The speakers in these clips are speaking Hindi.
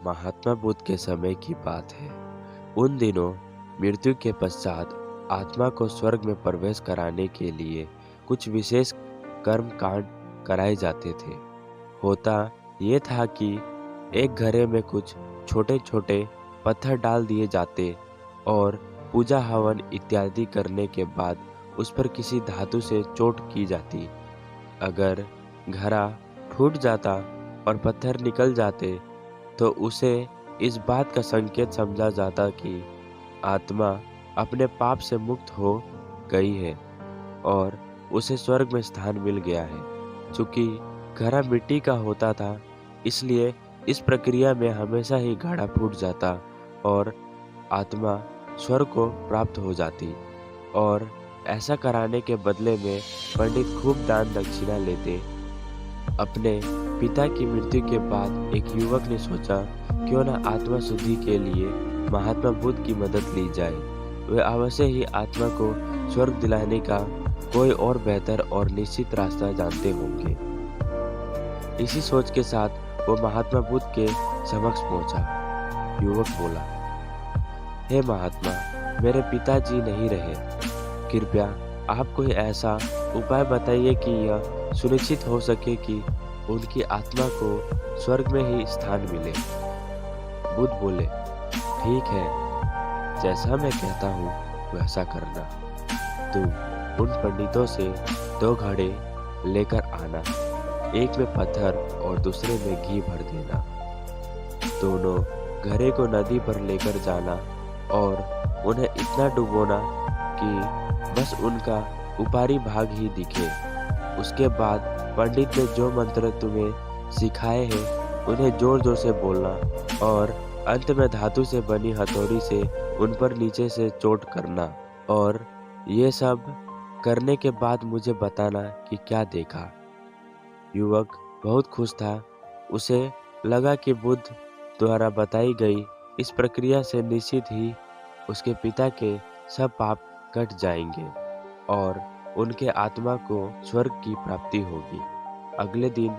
महात्मा बुद्ध के समय की बात है। उन दिनों मृत्यु के पश्चात आत्मा को स्वर्ग में प्रवेश कराने के लिए कुछ विशेष कर्म कांड कराए जाते थे। होता ये था कि एक घड़े में कुछ छोटे छोटे पत्थर डाल दिए जाते और पूजा हवन इत्यादि करने के बाद उस पर किसी धातु से चोट की जाती। अगर घड़ा फूट जाता और पत्थर निकल जाते तो उसे इस बात का संकेत समझा जाता कि आत्मा अपने पाप से मुक्त हो गई है और उसे स्वर्ग में स्थान मिल गया है। चूंकि घड़ा मिट्टी का होता था, इसलिए इस प्रक्रिया में हमेशा ही घड़ा फूट जाता और आत्मा स्वर्ग को प्राप्त हो जाती। और ऐसा कराने के बदले में पंडित खूब दान दक्षिणा लेते। अपने पिता की मृत्यु के बाद एक युवक ने सोचा, क्यों न आत्मा शुद्धि के लिए महात्मा बुद्ध की मदद ली जाए। वे अवश्य ही आत्मा को स्वर्ग दिलाने का कोई और बेहतर और निश्चित रास्ता जानते होंगे। इसी सोच के साथ वो महात्मा बुद्ध के समक्ष पहुंचा। युवक बोला, हे महात्मा, मेरे पिताजी नहीं रहे। कृपया आप कोई ऐसा उपाय बताइए कि यह सुनिश्चित हो सके कि उनकी आत्मा को स्वर्ग में ही स्थान मिले। बुद्ध बोले, ठीक है, जैसा मैं कहता हूँ वैसा करना। तुम उन पंडितों से 2 घड़े लेकर आना, एक में पत्थर और दूसरे में घी भर देना। दोनों घड़े को नदी पर लेकर जाना और उन्हें इतना डुबोना कि बस उनका ऊपरी भाग ही दिखे। उसके बाद पंडित ने जो मंत्र तुम्हें सिखाए हैं उन्हें जोर जोर से बोलना और अंत में धातु से बनी हथौड़ी से उन पर नीचे से चोट करना। और ये सब करने के बाद मुझे बताना कि क्या देखा। युवक बहुत खुश था। उसे लगा कि बुद्ध द्वारा बताई गई इस प्रक्रिया से निश्चित ही उसके पिता के सब पाप कट जाएंगे और उनके आत्मा को स्वर्ग की प्राप्ति होगी। अगले दिन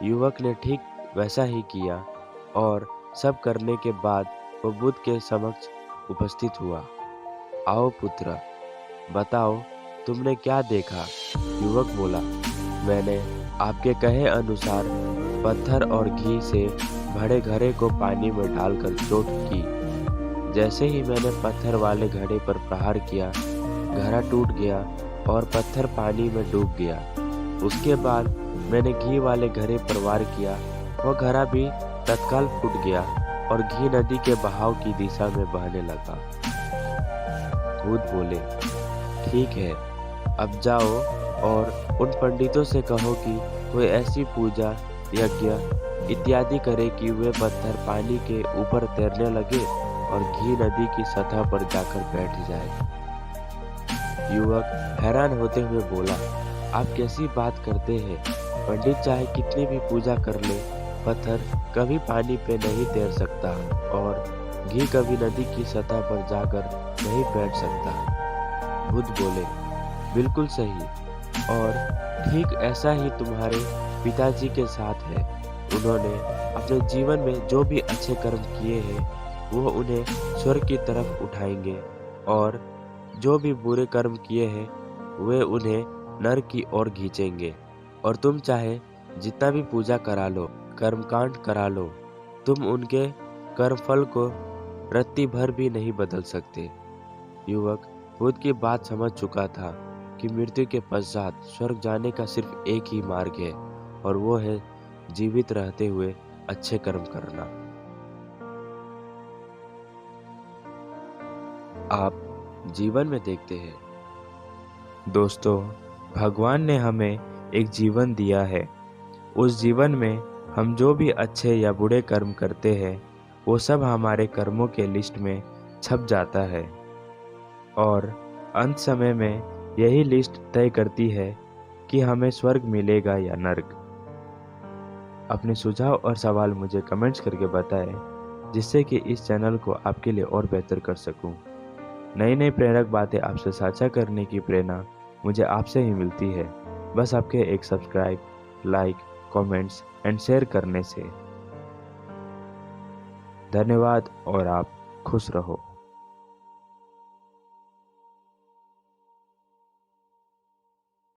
युवक ने ठीक वैसा ही किया और सब करने के बाद वो बुद्ध के समक्ष उपस्थित हुआ। आओ पुत्र, बताओ तुमने क्या देखा। युवक बोला, मैंने आपके कहे अनुसार पत्थर और घी से भरे घड़े को पानी में डालकर चोट की। जैसे ही मैंने पत्थर वाले घड़े पर प्रहार किया, घड़ा टूट गया और पत्थर पानी में डूब गया। उसके बाद मैंने घी वाले घड़े पर वार किया, वह घड़ा भी तत्काल फूट गया और घी नदी के बहाव की दिशा में बहने लगा। बुद्ध बोले, ठीक है, अब जाओ और उन पंडितों से कहो कि कोई ऐसी पूजा यज्ञ इत्यादि करे कि वे पत्थर पानी के ऊपर तैरने लगे और घी नदी की सतह पर जाकर बैठ जाए। युवक हैरान होते हुए बोला, आप कैसी बात करते हैं? पंडित चाहे कितनी भी पूजा कर ले, पत्थर कभी पानी पे नहीं तैर सकता और घी कभी नदी की सतह पर जाकर नहीं बैठ सकता। बुद्ध बोले, बिल्कुल सही, और ठीक ऐसा ही तुम्हारे पिताजी के साथ है। उन्होंने अपने जीवन में जो भी अच्छे कर्म किए हैं वो उन्हें स्वर्ग की तरफ उठाएंगे और जो भी बुरे कर्म किए हैं वे उन्हें नरक की ओर खींचेंगे। और तुम चाहे जितना भी पूजा करा लो, कर्मकांड करा लो, तुम उनके कर्मफल को रत्ती भर भी नहीं बदल सकते। युवक बुद्ध की बात समझ चुका था कि मृत्यु के पश्चात स्वर्ग जाने का सिर्फ एक ही मार्ग है और वो है जीवित रहते हुए अच्छे कर्म करना। आप जीवन में देखते हैं दोस्तों, भगवान ने हमें एक जीवन दिया है। उस जीवन में हम जो भी अच्छे या बुरे कर्म करते हैं वो सब हमारे कर्मों के लिस्ट में छप जाता है और अंत समय में यही लिस्ट तय करती है कि हमें स्वर्ग मिलेगा या नर्क। अपने सुझाव और सवाल मुझे कमेंट्स करके बताएं, जिससे कि इस चैनल को आपके लिए और बेहतर कर सकूं। नई नई प्रेरक बातें आपसे साझा करने की प्रेरणा मुझे आपसे ही मिलती है, बस आपके एक subscribe, like, comments and share करने से। धन्यवाद और आप खुश रहो।